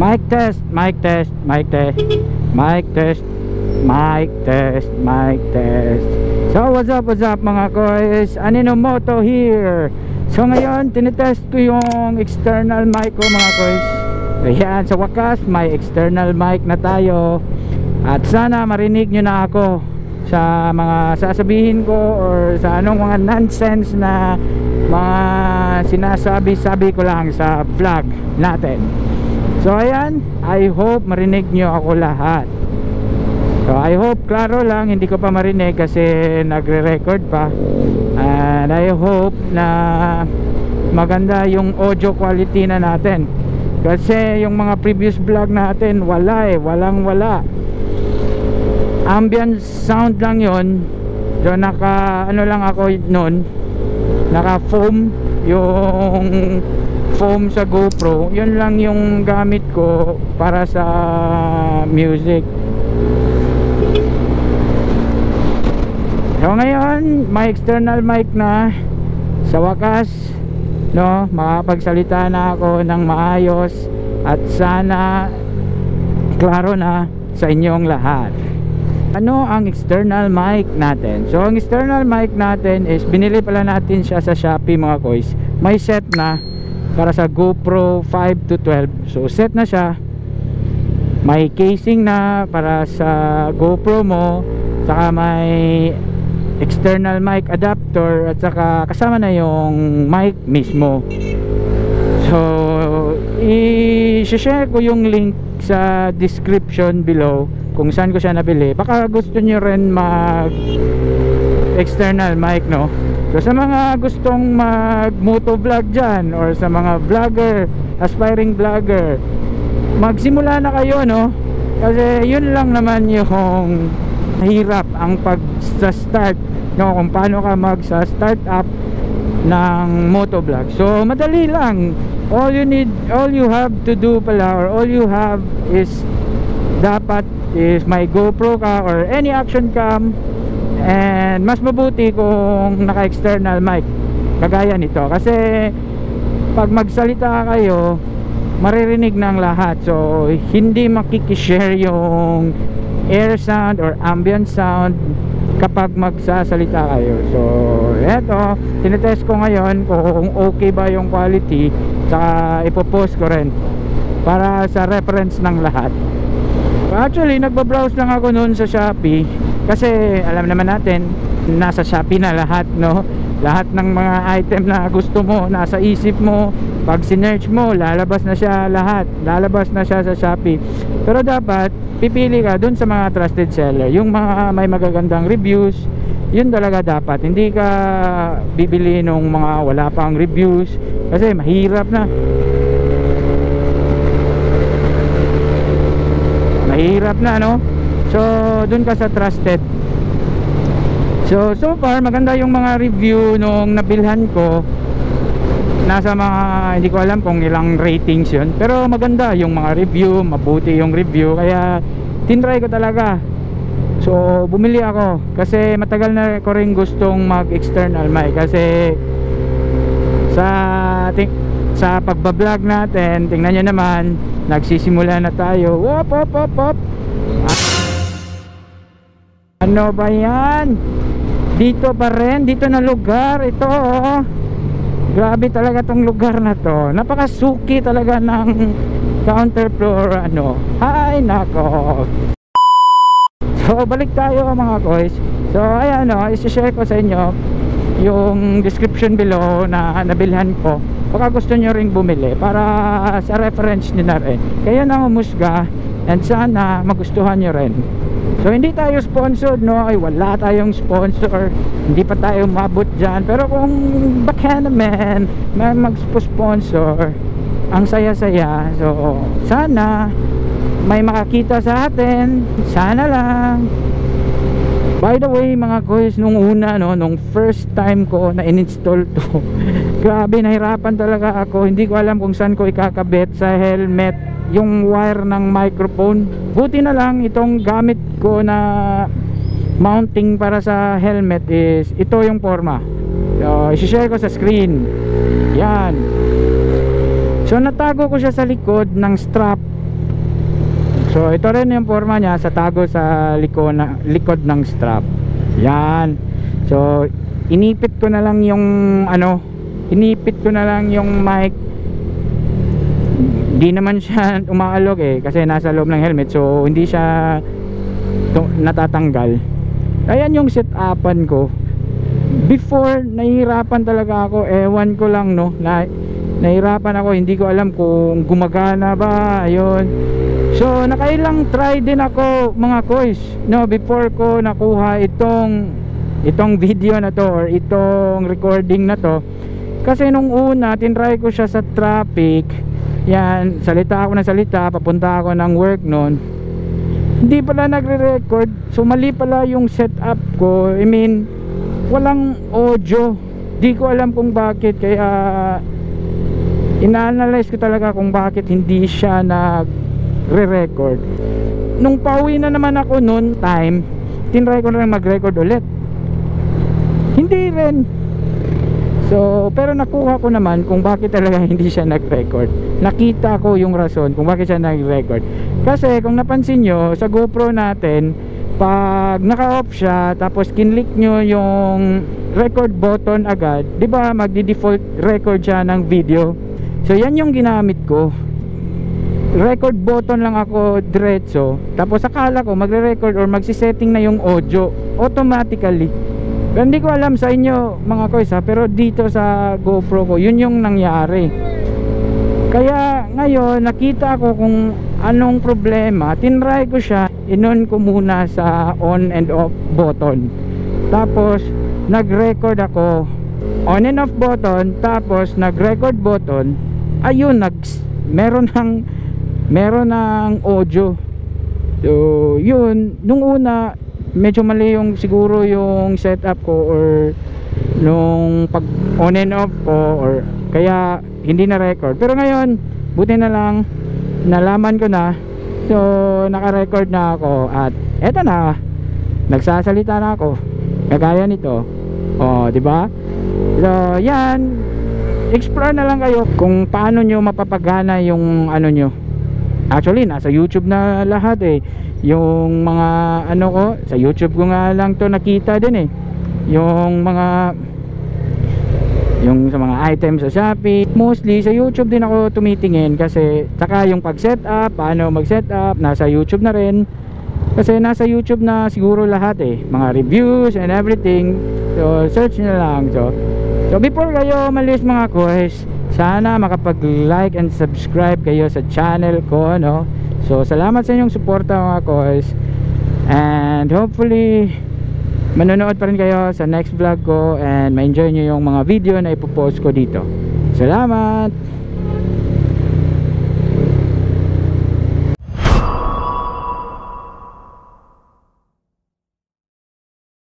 Mic test, mic test, mic test, mic test, mic test, mic test. So what's up mga koys, Aninomoto here. So ngayon tinitest ko yung external mic ko mga koys. Ayan, sa wakas may external mic na tayo. At sana marinig nyo na ako sa mga sasabihin ko or sa anong mga nonsense na mga sinasabi ko lang sa vlog natin. So ayan, I hope marinig nyo ako lahat. So I hope klaro lang, hindi ko pa marinig kasi nagre-record pa. And I hope na maganda yung audio quality na natin. Kasi yung mga previous vlog natin walang ambient sound lang yon. So naka ano lang ako noon, naka foam, yung foam sa GoPro, yun lang yung gamit ko para sa music. So ngayon may external mic na, sa wakas no, makapagsalita na ako ng maayos at sana klaro na sa inyong lahat. Ano ang external mic natin? So ang external mic natin is binili pala natin siya sa Shopee mga koys. May set na para sa GoPro 5 to 12. So set na siya. May casing na para sa GoPro mo, saka may external mic adapter, at saka kasama na yung mic mismo. So i-share ko yung link sa description below kung saan ko siya nabili. Baka gusto nyo rin mag external mic, no? So sa mga gustong mag moto vlog dyan, or sa mga vlogger, aspiring vlogger, magsimula na kayo, no? Kasi yun lang naman yung hirap, ang pag-start, no? Kung paano ka mag-start up ng moto vlog. So madali lang. All you have to do pala, or all you have is dapat is may GoPro ka or any action cam. And mas mabuti kung naka-external mic kagaya nito, kasi pag magsalita kayo maririnig ng lahat. So hindi makikishare yung air sound or ambient sound kapag magsasalita kayo. So eto, tinetest ko ngayon kung okay ba yung quality, saka ipopost ko rin para sa reference ng lahat. Actually nagbabrowse lang ako noon sa Shopee kasi alam naman natin nasa Shopee na lahat, no? Lahat ng mga item na gusto mo nasa isip mo, pag sinearch mo lalabas na siya lahat, lalabas na siya sa Shopee. Pero dapat pipili ka dun sa mga trusted seller, yung mga may magagandang reviews. Yun talaga dapat, hindi ka bibili nung mga wala pang reviews kasi mahirap na. Mahirap na, no? So dun ka sa trusted. So far maganda yung mga review nung nabilhan ko. Nasa mga, hindi ko alam kung ilang ratings yun, pero maganda yung mga review, mabuti yung review, kaya tinry ko talaga. So bumili ako kasi matagal na ko rin gustong mag external mic, kasi sa pagbablog natin, tingnan nyo naman, nagsisimula na tayo. Wop. Ano ba yan? Dito pa rin, dito na lugar ito, oh. Grabe talaga tong lugar na to. Napakasuki talaga ng counter floor, ano. Ay nako. So balik tayo mga koys. So ayan, no, i-share ko sa inyo yung description below na nabilhan ko. Baka gusto nyo ring bumili para sa reference nyo na rin. Kayo na humusga, and sana magustuhan nyo rin. So hindi tayo sponsored, no? Ay wala tayong sponsor, hindi pa tayo mabot dyan. Pero kung baka naman may mag-sponsor, ang saya-saya. So sana may makakita sa atin, sana lang. By the way mga koys, nung una, no, nung first time ko na in-install to grabe, nahirapan talaga ako. Hindi ko alam kung saan ko ikakabit sa helmet yung wire ng microphone. Buti na lang itong gamit ko na mounting para sa helmet is ito yung forma. So i-share ko sa screen. Yan. So natago ko siya sa likod ng strap So ito rin yung forma niya sa tago sa likod ng strap. Yan. So inipit ko na lang yung mic. Di naman siya umaalog kasi nasa loob ng helmet, so hindi siya natatanggal. Ayan yung set-upan ko. Before, nahihirapan talaga ako, ewan ko lang nahihirapan ako, hindi ko alam kung gumagana ba. Ayun. So nakailang try din ako mga koys, before ko nakuha itong video na to or itong recording na to. Kasi nung una tinry ko siya sa traffic, yan, salita ako ng salita, papunta ako ng work noon, hindi pala nagre-record. So mali pala yung setup ko, I mean walang audio. Di ko alam kung bakit, kaya ina-analyze ko talaga kung bakit hindi siya nagre-record. Nung pauwi na naman ako noon time, tinry ko na rin mag-record ulit, hindi rin. So pero nakuha ko naman kung bakit talaga hindi siya nag-record. Nakita ko yung rason kung bakit siya nag-record. Kasi kung napansin nyo sa GoPro natin, pag naka-off siya tapos kinlik nyo yung record button agad, di ba magdi-default record siya ng video. So yan yung ginamit ko, record button lang ako diretso, tapos akala ko magre-record or magsisetting na yung audio automatically. Pero hindi ko alam sa inyo mga koys pero dito sa GoPro ko yun yung nangyari. Kaya ngayon nakita ko kung anong problema, tinry ko siya, inon ko muna sa on and off button, tapos nag-record ako, on and off button, tapos nag-record button. Ayun, meron ng audio. So yun, nung una medyo mali yung siguro yung setup ko or nung pag on and off ko, or kaya hindi na record. Pero ngayon buti na lang nalaman ko na, so naka-record na ako at eto na, nagsasalita na ako kagaya nito, di ba? So yan, explore na lang kayo kung paano nyo mapapagana yung ano nyo. Actually nasa YouTube na lahat yung mga ko sa YouTube ko nga lang to nakita din yung sa mga items sa Shopee. Mostly sa YouTube din ako tumitingin, kasi saka yung pag setup, paano mag setup, nasa YouTube na rin, kasi nasa YouTube na siguro lahat mga reviews and everything. So search nyo lang. So before kayo malis mga koys, sana makapag-like and subscribe kayo sa channel ko, So salamat sa inyong suporta mga koys, and hopefully manonood pa rin kayo sa next vlog ko and ma-enjoy nyo yung mga video na ipopost ko dito. Salamat!